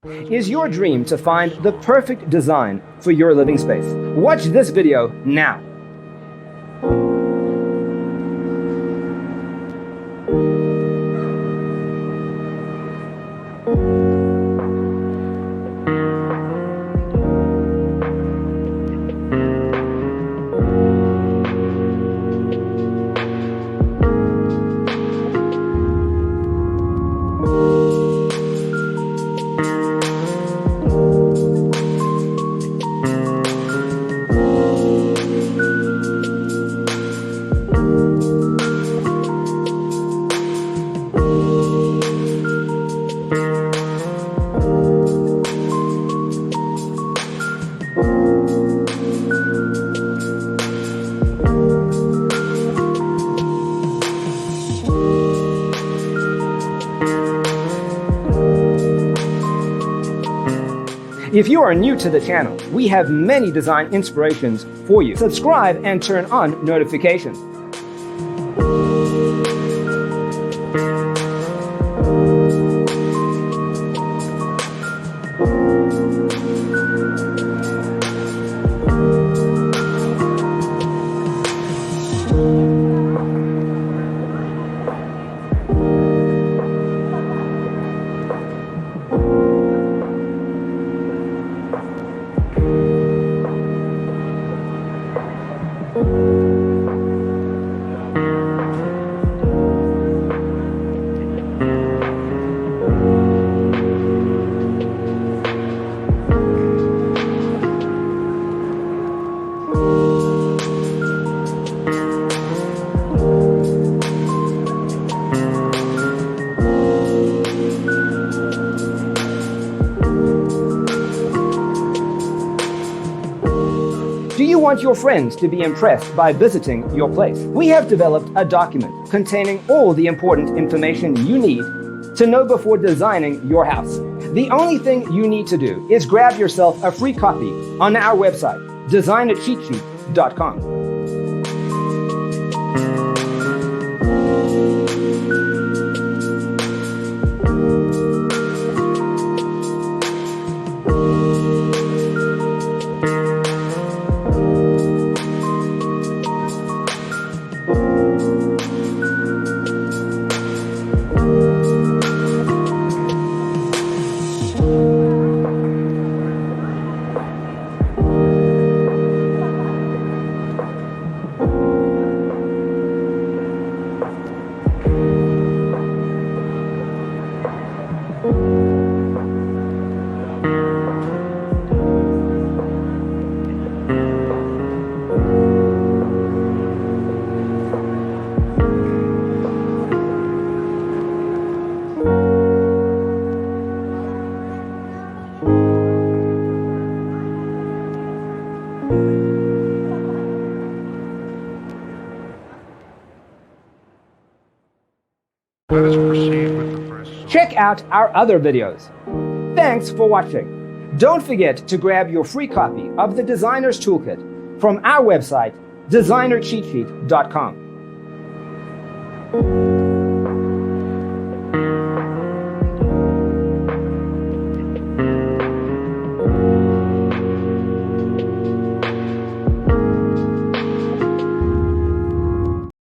Is your dream to find the perfect design for your living space? Watch this video now. If you are new to the channel, we have many design inspirations for you. Subscribe and turn on notifications. Do you want your friends to be impressed by visiting your place? We have developed a document containing all the important information you need to know before designing your house. The only thing you need to do is grab yourself a free copy on our website, designercheatsheet.com. Let us proceed with the first song. Check out our other videos. Thanks for watching. Don't forget to grab your free copy of the Designer's Toolkit from our website, designercheatsheet.com.